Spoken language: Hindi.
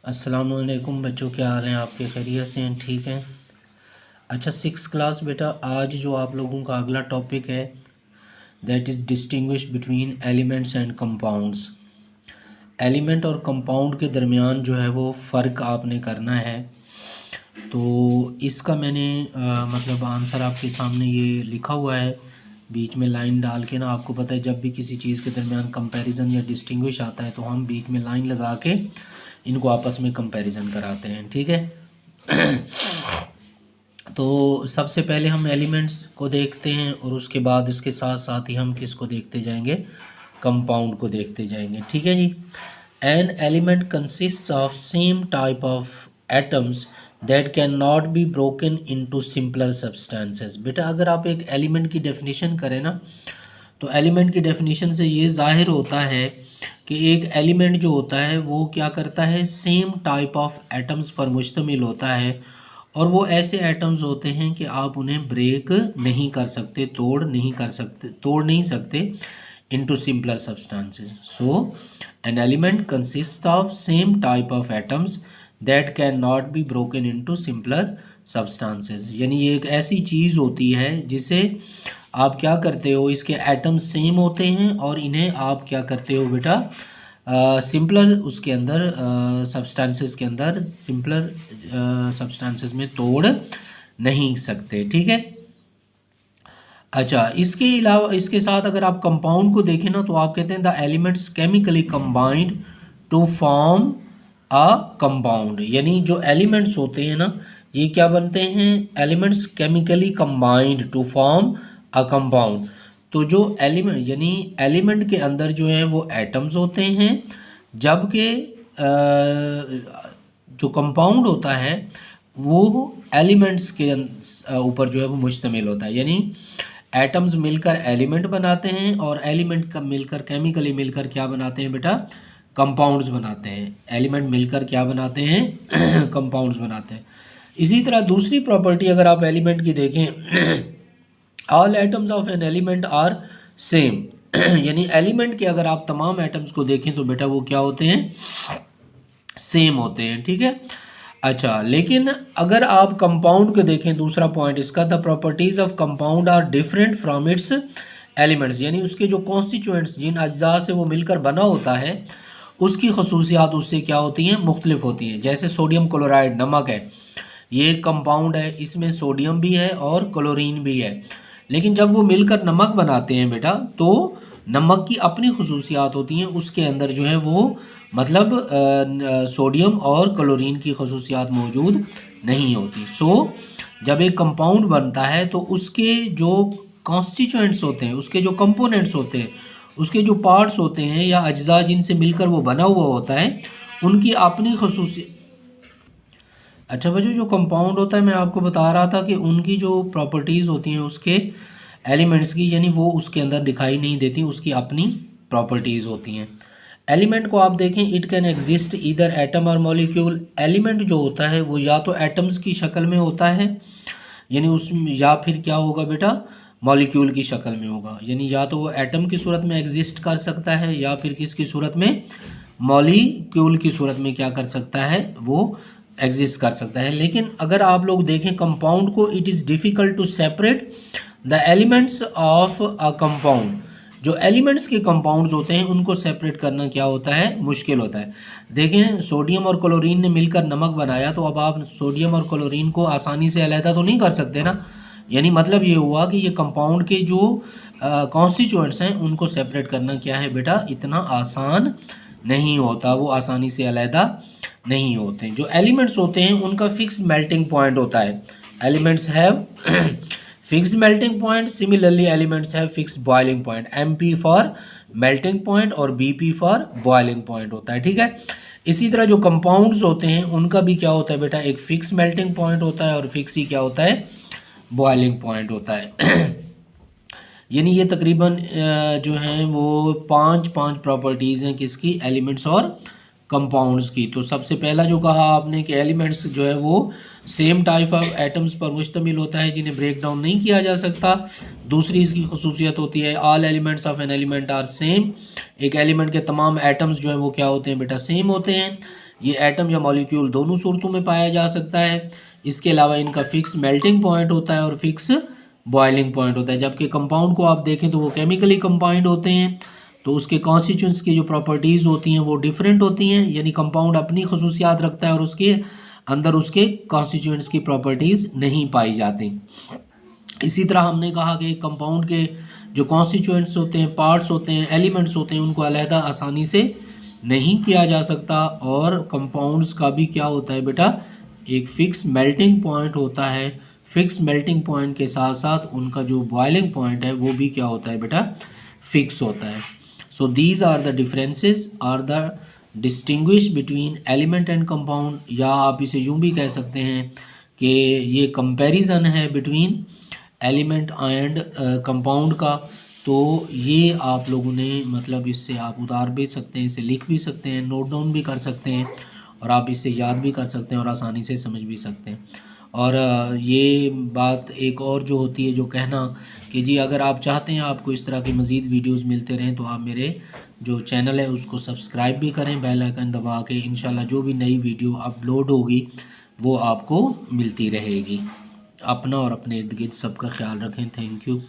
अस्सलामुअलैकुम बच्चों, क्या हाल हैं आपके? खैरियत से हैं? ठीक हैं। अच्छा, 6th क्लास बेटा, आज जो आप लोगों का अगला टॉपिक है that is distinguish between elements and compounds. Element और कंपाउंड के दरमियान जो है वो फ़र्क आपने करना है। तो इसका मैंने मतलब आंसर आपके सामने ये लिखा हुआ है, बीच में लाइन डाल के ना। आपको पता है जब भी किसी चीज़ के दरमियान कंपैरिजन या डिस्टिंग्विश आता है तो हम बीच में लाइन लगा के इनको आपस में कंपैरिजन कराते हैं, ठीक है। तो सबसे पहले हम एलिमेंट्स को देखते हैं और उसके बाद इसके साथ साथ ही हम किसको देखते जाएंगे, कंपाउंड को देखते जाएंगे, ठीक है जी। An element consist of same type of atoms that can not be broken into simpler substances. बेटा अगर आप एक एलिमेंट की डेफिनेशन करें ना, तो एलिमेंट की डेफिनेशन से ये जाहिर होता है कि एक एलिमेंट जो होता है वो क्या करता है, सेम टाइप ऑफ एटम्स पर मुश्तमिल होता है। और वो ऐसे एटम्स होते हैं कि आप उन्हें ब्रेक नहीं कर सकते, तोड़ नहीं सकते into simpler substances. So an element consists of same type of atoms that cannot be broken into simpler substances. यानी ये एक ऐसी चीज़ होती है जिसे आप क्या करते हो, इसके एटम्स सेम होते हैं और इन्हें आप क्या करते हो बेटा, सिंपलर उसके अंदर सब्सटेंसेस के अंदर सिंपलर सब्सटेंसेस में तोड़ नहीं सकते, ठीक है। अच्छा, इसके अलावा इसके साथ अगर आप कंपाउंड को देखें ना, तो आप कहते हैं the elements chemically combined to form a compound. यानी जो एलिमेंट्स होते हैं ना, ये क्या बनते हैं, elements chemically combined to form a compound. तो जो एलिमेंट यानी एलिमेंट के अंदर जो है वो एटम्स होते हैं, जबकि जो कंपाउंड होता है वो एलिमेंट्स के ऊपर जो है वो मुश्तमिल होता है। यानी एटम्स मिलकर एलिमेंट बनाते हैं और एलिमेंट का मिलकर केमिकली मिलकर क्या बनाते हैं बेटा, कंपाउंड्स बनाते हैं। एलिमेंट मिलकर क्या बनाते हैं, कंपाउंड्स बनाते हैं। इसी तरह दूसरी प्रॉपर्टी अगर आप एलिमेंट की देखें, all atoms of an element are same. यानी एलिमेंट के अगर आप तमाम एटम्स को देखें तो बेटा वो क्या होते हैं, सेम होते हैं, ठीक है। अच्छा, लेकिन अगर आप कंपाउंड को देखें, दूसरा पॉइंट इसका, the properties of compound are different from its elements. यानी उसके जो कॉन्स्टिट्यूएंट्स, जिन अज्जा से वो मिलकर बना होता है, उसकी खसूसियात उससे क्या होती हैं, मुख्तलिफ होती हैं। जैसे सोडियम क्लोराइड, नमक है, ये एक कंपाउंड है, इसमें सोडियम भी है और क्लोरीन भी है। लेकिन जब वो मिलकर नमक बनाते हैं बेटा, तो नमक की अपनी खसूसियात होती हैं, उसके अंदर जो है वो मतलब सोडियम और क्लोरीन की खसूसियात मौजूद नहीं होती। जब एक कंपाउंड बनता है तो उसके जो कॉन्स्टिट्यूएंट्स होते हैं, उसके जो कंपोनेंट्स होते हैं, उसके जो पार्ट्स होते हैं या अज्जा जिनसे मिलकर वो बना हुआ होता है, उनकी अपनी खसूसियत। अच्छा बच्चों, जो कंपाउंड होता है, मैं आपको बता रहा था कि उनकी जो प्रॉपर्टीज़ होती हैं उसके एलिमेंट्स की, यानी वो उसके अंदर दिखाई नहीं देती, उसकी अपनी प्रॉपर्टीज़ होती हैं। एलिमेंट को आप देखें, it can exist either atom और मॉलिक्यूल। एलिमेंट जो होता है वो या तो एटम्स की शक्ल में होता है, यानी उसमें, या फिर क्या होगा बेटा, मॉलिक्यूल की शक्ल में होगा। यानी या तो वो एटम की सूरत में एग्जिस्ट कर सकता है या फिर किसकी सूरत में, मॉलिक्यूल की सूरत में क्या कर सकता है, वो एग्जिस्ट कर सकता है। लेकिन अगर आप लोग देखें कंपाउंड को, it is difficult to separate the elements of a compound. जो एलिमेंट्स के कंपाउंड्स होते हैं उनको सेपरेट करना क्या होता है, मुश्किल होता है। देखें, सोडियम और क्लोरीन ने मिलकर नमक बनाया, तो अब आप सोडियम और क्लोरीन को आसानी से अलहदा तो नहीं कर सकते ना। यानी मतलब ये हुआ कि ये कंपाउंड के जो कॉन्स्टिट्यूएंट्स हैं उनको सेपरेट करना क्या है बेटा, इतना आसान नहीं होता, वो आसानी से अलहदा नहीं होते। जो एलिमेंट्स होते हैं उनका फिक्स मेल्टिंग पॉइंट होता है। Elements have fixed melting point, similarly elements have fixed boiling point. MP for melting point और BP फॉर बॉइलिंग पॉइंट होता है, ठीक है। इसी तरह जो कंपाउंड्स होते हैं उनका भी क्या होता है बेटा, एक फिक्स मेल्टिंग पॉइंट होता है और फिक्स ही क्या होता है, बॉइलिंग पॉइंट होता है। यानी ये तकरीबन जो हैं वो पांच प्रॉपर्टीज़ हैं किसकी, एलिमेंट्स और कंपाउंड्स की। तो सबसे पहला जो कहा आपने कि एलिमेंट्स जो है वो सेम टाइप ऑफ एटम्स पर मुश्तमिल होता है जिन्हें ब्रेक डाउन नहीं किया जा सकता। दूसरी इसकी खसूसियत होती है, all elements of an element are same. एक एलिमेंट के तमाम एटम्स जो है वो क्या होते हैं बेटा, सेम होते हैं। ये एटम या मॉलिक्यूल दोनों सूरतों में पाया जा सकता है। इसके अलावा इनका फिक्स मेल्टिंग पॉइंट होता है और फिक्स बॉइलिंग पॉइंट होता है। जबकि कंपाउंड को आप देखें तो वो केमिकली कंबाइंड होते हैं, तो उसके कॉन्स्टिट्यूएंट्स की जो प्रॉपर्टीज़ होती हैं वो डिफरेंट होती हैं, यानी कंपाउंड अपनी खसूसियात रखता है और उसके अंदर उसके कॉन्स्टिट्यूएंट्स की प्रॉपर्टीज़ नहीं पाई जाती। इसी तरह हमने कहा कि कंपाउंड के जो कॉन्स्टिट्यूएंट्स होते हैं, पार्ट्स होते हैं, एलिमेंट्स होते हैं, उनको अलहदा आसानी से नहीं किया जा सकता। और कंपाउंड्स का भी क्या होता है बेटा, एक फ़िक्स मेल्टिंग पॉइंट होता है। फ़िक्स मेल्टिंग पॉइंट के साथ साथ उनका जो बॉइलिंग पॉइंट है वो भी क्या होता है बेटा, फिक्स होता है। So these are the differences are the distinguish between element and compound, या आप इसे यूँ भी कह सकते हैं कि ये कंपैरिजन है बिटवीन एलिमेंट एंड कंपाउंड का। तो ये आप लोगों ने मतलब इससे आप उतार भी सकते हैं, इसे लिख भी सकते हैं, नोट डाउन भी कर सकते हैं, और आप इसे याद भी कर सकते हैं और आसानी से समझ भी सकते हैं। और ये बात एक और जो होती है, जो कहना कि जी अगर आप चाहते हैं आपको इस तरह की मज़ीद वीडियोस मिलते रहें तो आप मेरे जो चैनल है उसको सब्सक्राइब भी करें, बेल आइकन दबा के। इंशाल्लाह जो भी नई वीडियो अपलोड होगी वो आपको मिलती रहेगी। अपना और अपने इर्द गिर्द सबका ख्याल रखें। Thank you.